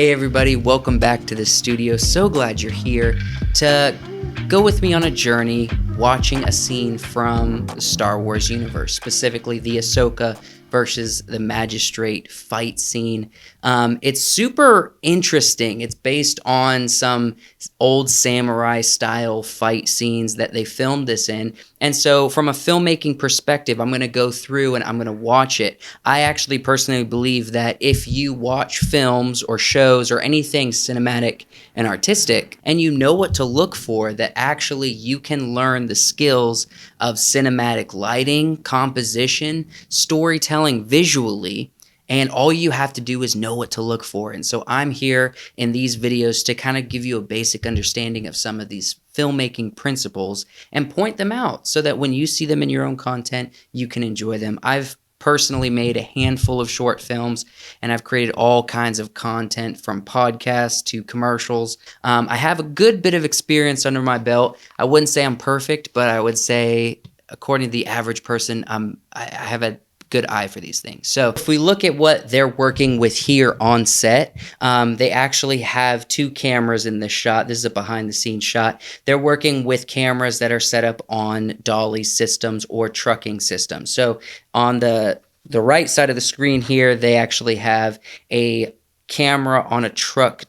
Hey everybody, welcome back to the studio. So glad you're here to go with me on a journey watching a scene from the Star Wars universe, specifically the Ahsoka versus the Magistrate fight scene. It's super interesting. It's based on some old samurai style fight scenes that they filmed this in. And so from a filmmaking perspective, I'm going to go through and I'm going to watch it. I actually personally believe that if you watch films or shows or anything cinematic and artistic, and you know what to look for, that actually you can learn the skills of cinematic lighting, composition, storytelling visually, and all you have to do is know what to look for. And so I'm here in these videos to kind of give you a basic understanding of some of these filmmaking principles and point them out so that when you see them in your own content, you can enjoy them. I've personally made a handful of short films, and I've created all kinds of content from podcasts to commercials. I have a good bit of experience under my belt. I wouldn't say I'm perfect, but I would say, according to the average person, I have a good eye for these things. So if we look at what they're working with here on set, they actually have two cameras in this shot. This is a behind the scenes shot. They're working with cameras that are set up on dolly systems or trucking systems. So on the right side of the screen here, they actually have a camera on a truck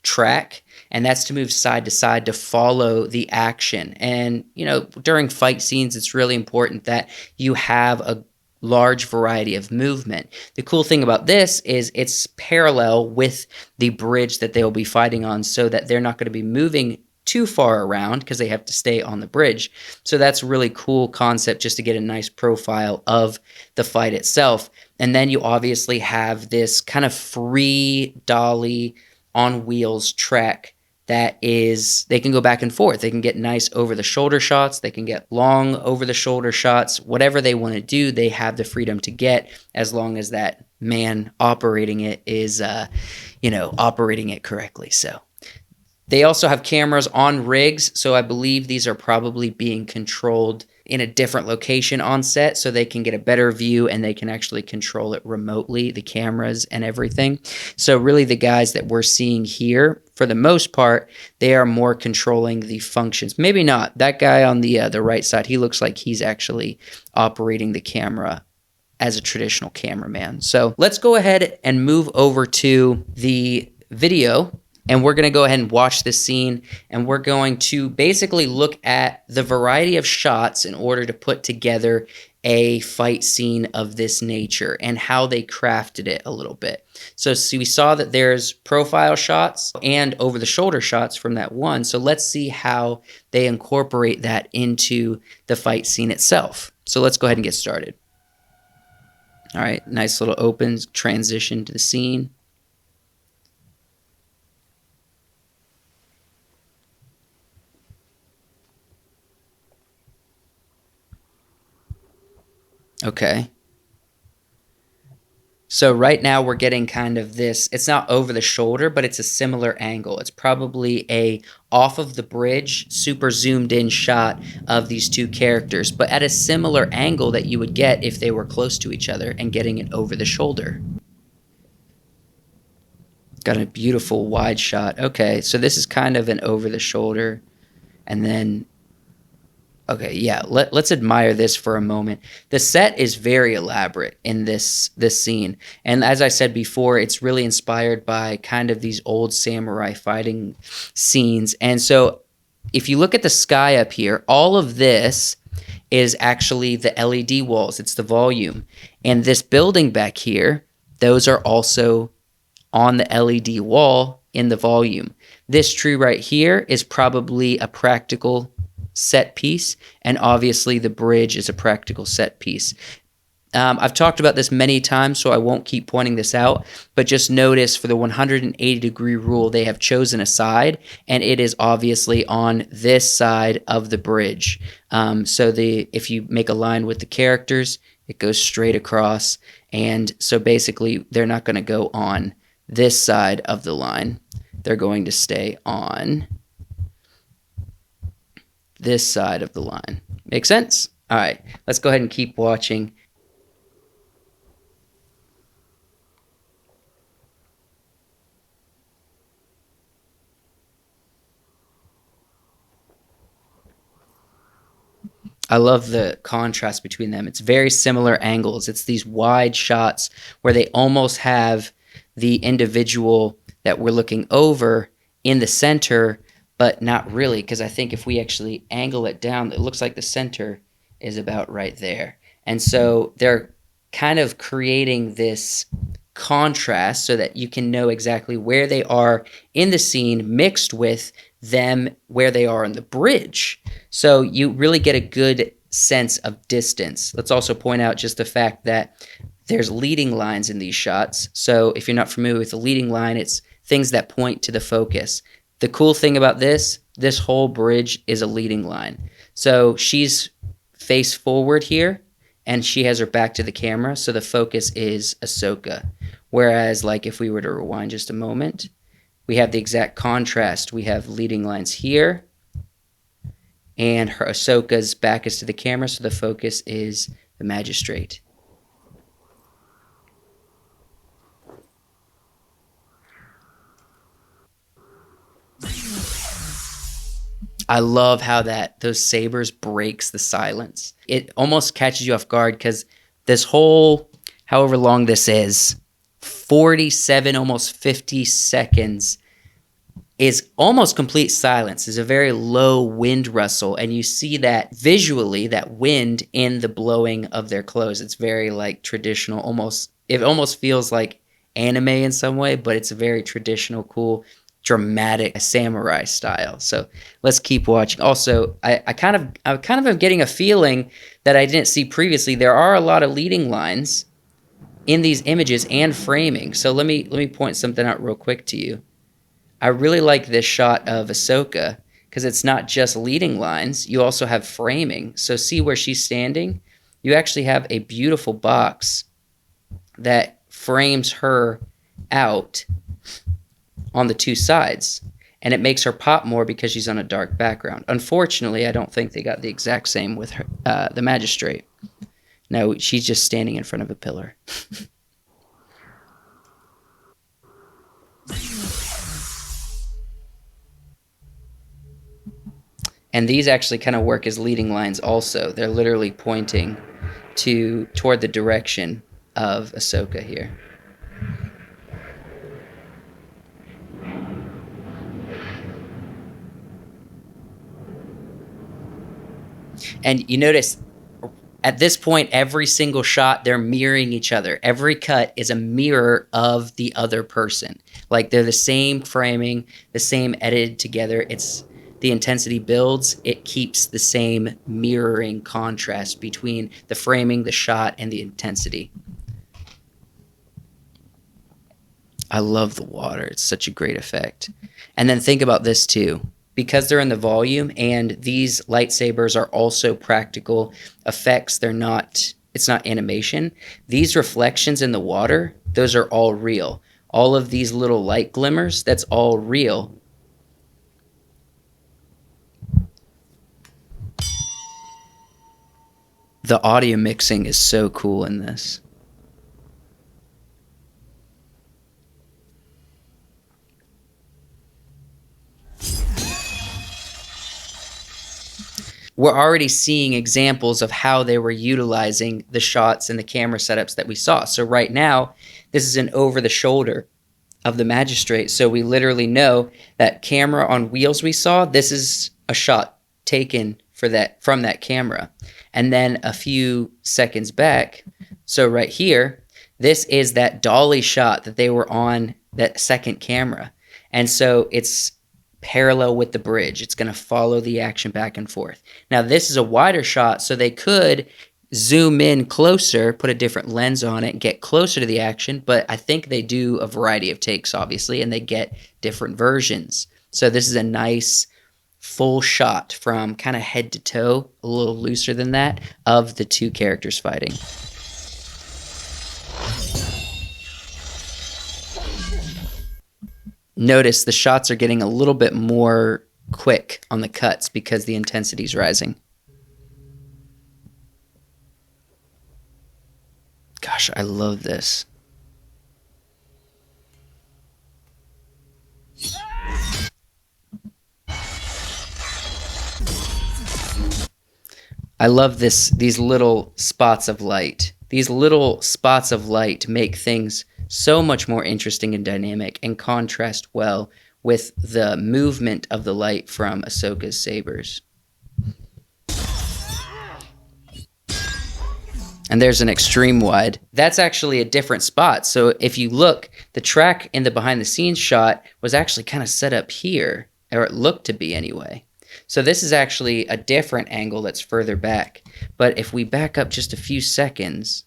track, and that's to move side to side to follow the action. And, you know, during fight scenes, it's really important that you have a large variety of movement. The cool thing about this is it's parallel with the bridge that they'll be fighting on, so that they're not going to be moving too far around because they have to stay on the bridge. So that's a really cool concept, just to get a nice profile of the fight itself. And then you obviously have this kind of free dolly on wheels track that is, they can go back and forth. They can get nice over the shoulder shots. They can get long over the shoulder shots. Whatever they want to do, they have the freedom to get, as long as that man operating it is, operating it correctly. So they also have cameras on rigs. So I believe these are probably being controlled in a different location on set, so they can get a better view and they can actually control it remotely, the cameras and everything. So really the guys that we're seeing here, for the most part, they are more controlling the functions. Maybe not. That guy on the right side, he looks like he's actually operating the camera as a traditional cameraman. So let's go ahead and move over to the video. And we're going to go ahead and watch this scene, and we're going to basically look at the variety of shots in order to put together a fight scene of this nature and how they crafted it a little bit. So see, we saw that there's profile shots and over the shoulder shots from that one. So let's see how they incorporate that into the fight scene itself. So let's go ahead and get started. All right, nice little open transition to the scene. Okay. So right now we're getting kind of this, it's not over the shoulder, but it's a similar angle. It's probably a off of the bridge, super zoomed in shot of these two characters, but at a similar angle that you would get if they were close to each other and getting it over the shoulder. Got a beautiful wide shot. Okay, so this is kind of an over the shoulder, and then okay, yeah, let's admire this for a moment. The set is very elaborate in this scene. And as I said before, it's really inspired by kind of these old samurai fighting scenes. And so if you look at the sky up here, all of this is actually the LED walls. It's the volume. And this building back here, those are also on the LED wall in the volume. This tree right here is probably a practical set piece, and obviously the bridge is a practical set piece. I've talked about this many times, so I won't keep pointing this out, but just notice for the 180-degree rule, they have chosen a side, and it is obviously on this side of the bridge. So if you make a line with the characters, it goes straight across, and so basically they're not going to go on this side of the line. They're going to stay on this side of the line. Make sense? All right, let's go ahead and keep watching. I love the contrast between them. It's very similar angles. It's these wide shots where they almost have the individual that we're looking over in the center, but not really, because I think if we actually angle it down, it looks like the center is about right there. And so they're kind of creating this contrast so that you can know exactly where they are in the scene mixed with them where they are on the bridge. So you really get a good sense of distance. Let's also point out just the fact that there's leading lines in these shots. So if you're not familiar with the leading line, it's things that point to the focus. The cool thing about this whole bridge is a leading line. So she's face forward here, and she has her back to the camera, so the focus is Ahsoka. Whereas, like, if we were to rewind just a moment, we have the exact contrast. We have leading lines here, and her Ahsoka's back is to the camera, so the focus is the Magistrate. I love how those sabers breaks the silence. It almost catches you off guard because this whole, however long this is, 47, almost 50 seconds is almost complete silence. There's a very low wind rustle, and you see that visually, that wind in the blowing of their clothes. It's very like traditional, it almost feels like anime in some way, but it's a very traditional, cool, dramatic samurai style. So let's keep watching. Also, I kind of am getting a feeling that I didn't see previously. There are a lot of leading lines in these images and framing. So let me point something out real quick to you. I really like this shot of Ahsoka because it's not just leading lines. You also have framing. So see where she's standing? You actually have a beautiful box that frames her out on the two sides, and it makes her pop more because she's on a dark background. Unfortunately, I don't think they got the exact same with her, the Magistrate. No, she's just standing in front of a pillar. And these actually kind of work as leading lines also. They're literally pointing toward the direction of Ahsoka here. And you notice at this point, every single shot, they're mirroring each other. Every cut is a mirror of the other person. Like they're the same framing, the same edited together. The intensity builds. It keeps the same mirroring contrast between the framing, the shot, and the intensity. I love the water. It's such a great effect. And then think about this too. Because they're in the volume and these lightsabers are also practical effects, it's not animation. These reflections in the water, those are all real. All of these little light glimmers, that's all real. The audio mixing is so cool in this. We're already seeing examples of how they were utilizing the shots and the camera setups that we saw. So right now, this is an over the shoulder of the Magistrate. So we literally know that camera on wheels we saw, this is a shot taken from that camera. And then a few seconds back, so right here, this is that dolly shot that they were on that second camera. And so it's parallel with the bridge. It's going to follow the action back and forth. Now, this is a wider shot, so they could zoom in closer, put a different lens on it, and get closer to the action, but I think they do a variety of takes, obviously, and they get different versions. So this is a nice full shot from kind of head to toe, a little looser than that, of the two characters fighting. Notice the shots are getting a little bit more quick on the cuts because the intensity is rising. Gosh, I love this. I love these little spots of light. These little spots of light make things so much more interesting and dynamic and contrast well with the movement of the light from Ahsoka's sabers. And there's an extreme wide. That's actually a different spot. So if you look, the track in the behind the scenes shot was actually kind of set up here, or it looked to be anyway. So this is actually a different angle that's further back. But if we back up just a few seconds,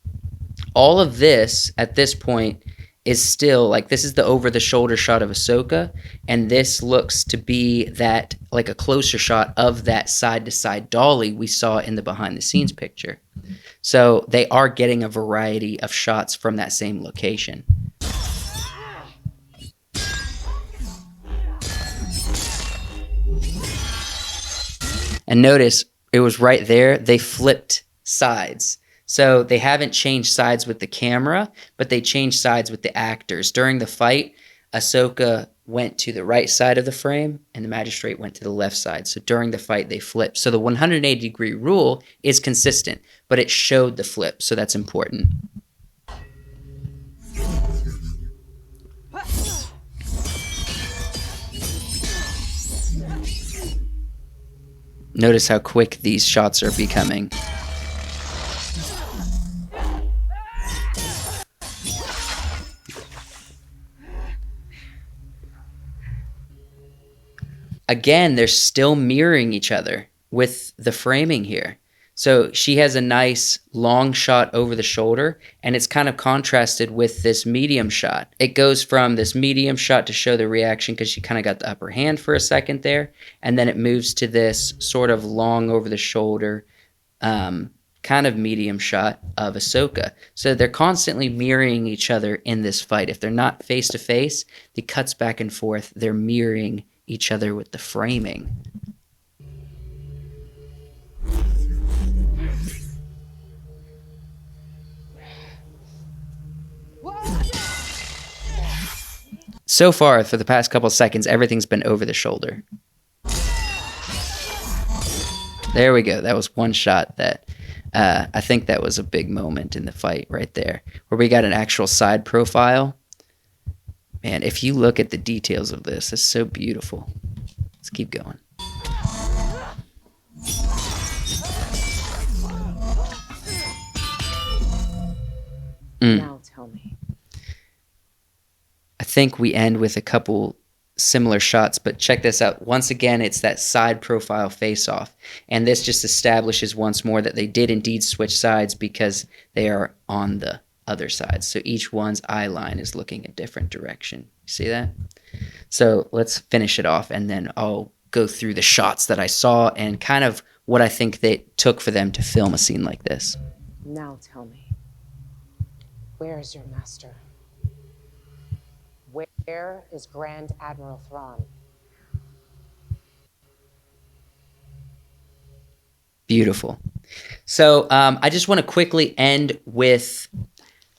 all of this at this point is still like, this is the over the shoulder shot of Ahsoka, and this looks to be that like a closer shot of that side to side dolly we saw in the behind the scenes picture. So they are getting a variety of shots from that same location. And notice it was right there. They flipped sides. So they haven't changed sides with the camera, but they changed sides with the actors. During the fight, Ahsoka went to the right side of the frame and the Magistrate went to the left side. So during the fight, they flipped. So the 180-degree rule is consistent, but it showed the flip. So that's important. Notice how quick these shots are becoming. Again, they're still mirroring each other with the framing here. So she has a nice long shot over the shoulder, and it's kind of contrasted with this medium shot. It goes from this medium shot to show the reaction because she kind of got the upper hand for a second there, and then it moves to this sort of long over the shoulder kind of medium shot of Ahsoka. So they're constantly mirroring each other in this fight. If they're not face to face, the cuts back and forth, they're mirroring each other with the framing. So far, for the past couple seconds, everything's been over the shoulder. There we go. That was one shot that I think that was a big moment in the fight right there, where we got an actual side profile. Man, if you look at the details of this, it's so beautiful. Let's keep going. Now tell me. I think we end with a couple similar shots, but check this out. Once again, it's that side profile face-off. And this just establishes once more that they did indeed switch sides because they are on the other side. So each one's eye line is looking a different direction. You see that? So let's finish it off, and then I'll go through the shots that I saw and kind of what I think they took for them to film a scene like this. Now tell me. Where is your master? Where is Grand Admiral Thrawn? Beautiful. So I just want to quickly end with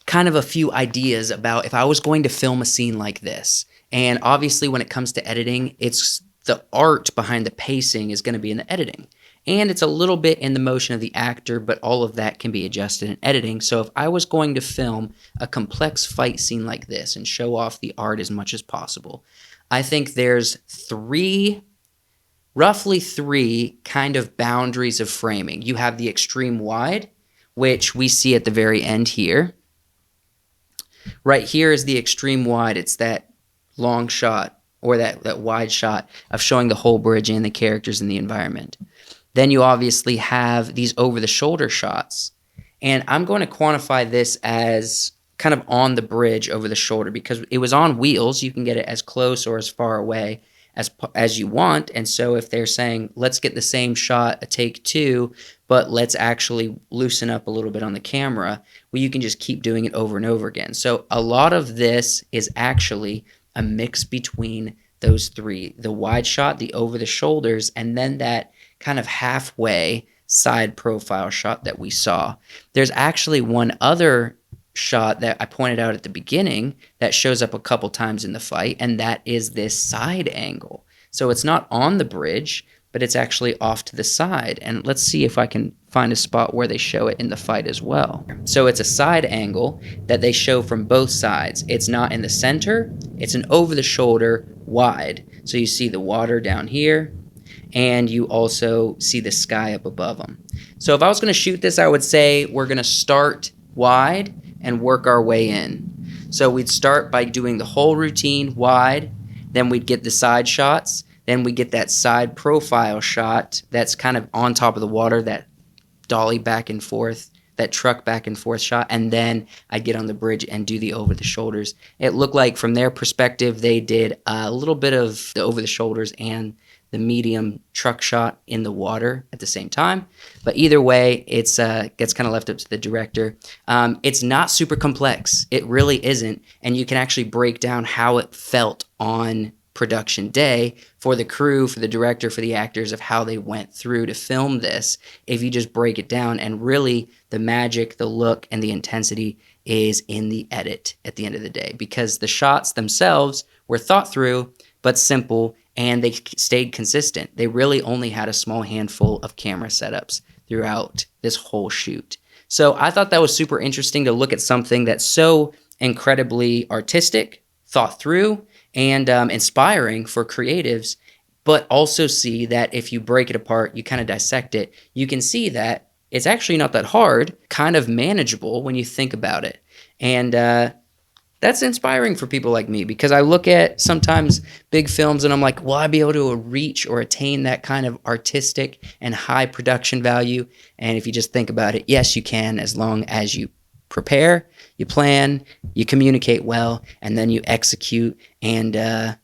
kind of a few ideas about if I was going to film a scene like this. And obviously when it comes to editing, it's the art behind the pacing is going to be in the editing. And it's a little bit in the motion of the actor, but all of that can be adjusted in editing. So if I was going to film a complex fight scene like this and show off the art as much as possible, I think there's roughly three kind of boundaries of framing. You have the extreme wide, which we see at the very end here. Right here is the extreme wide. It's that long shot or that wide shot of showing the whole bridge and the characters and the environment. Then you obviously have these over-the-shoulder shots. And I'm going to quantify this as kind of on the bridge over the shoulder because it was on wheels. You can get it as close or as far away as you want. And so if they're saying, let's get the same shot, a take two, but let's actually loosen up a little bit on the camera, well, you can just keep doing it over and over again. So a lot of this is actually a mix between those three, the wide shot, the over the shoulders, and then that kind of halfway side profile shot that we saw. There's actually one other shot that I pointed out at the beginning that shows up a couple times in the fight, and that is this side angle. So it's not on the bridge, but it's actually off to the side. And let's see if I can find a spot where they show it in the fight as well. So it's a side angle that they show from both sides. It's not in the center, it's an over the shoulder wide. So you see the water down here, and you also see the sky up above them. So if I was going to shoot this, I would say we're going to start wide and work our way in. So we'd start by doing the whole routine wide, then we'd get the side shots, then we get that side profile shot that's kind of on top of the water, that dolly back and forth, that truck back and forth shot, and then I'd get on the bridge and do the over the shoulders. It looked like from their perspective they did a little bit of the over the shoulders and the medium truck shot in the water at the same time. But either way, it's gets kind of left up to the director. It's not super complex. It really isn't. And you can actually break down how it felt on production day for the crew, for the director, for the actors, of how they went through to film this. If you just break it down, and really the magic, the look, and the intensity is in the edit at the end of the day, because the shots themselves were thought through but simple, and they stayed consistent. They really only had a small handful of camera setups throughout this whole shoot. So I thought that was super interesting to look at something that's so incredibly artistic, thought through, and inspiring for creatives, but also see that if you break it apart, you kind of dissect it, you can see that it's actually not that hard, kind of manageable when you think about it. And that's inspiring for people like me, because I look at sometimes big films and I'm like, will I be able to reach or attain that kind of artistic and high production value? And if you just think about it, yes, you can, as long as you prepare, you plan, you communicate well, and then you execute and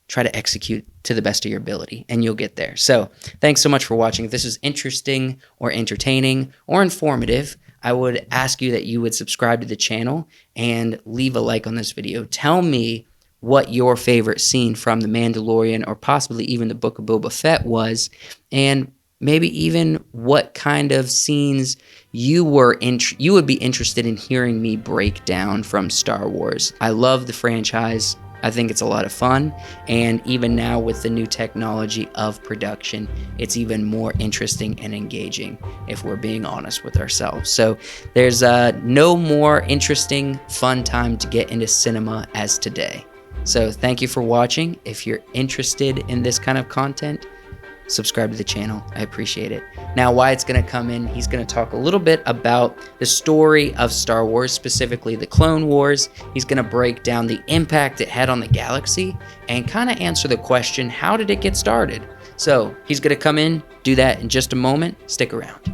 try to execute to the best of your ability, and you'll get there. So thanks so much for watching. If this was interesting or entertaining or informative, I would ask you that you would subscribe to the channel and leave a like on this video. Tell me what your favorite scene from The Mandalorian, or possibly even the Book of Boba Fett, was, and maybe even what kind of scenes you would be interested in hearing me break down from Star Wars. I love the franchise. I think it's a lot of fun, and even now with the new technology of production, it's even more interesting and engaging, if we're being honest with ourselves. So there's no more interesting, fun time to get into cinema as today. So thank you for watching. If you're interested in this kind of content, subscribe to the channel. I appreciate it. Now, Wyatt's going to come in. He's going to talk a little bit about the story of Star Wars, specifically the Clone Wars. He's going to break down the impact it had on the galaxy and kind of answer the question, how did it get started? So he's going to come in, do that in just a moment. Stick around.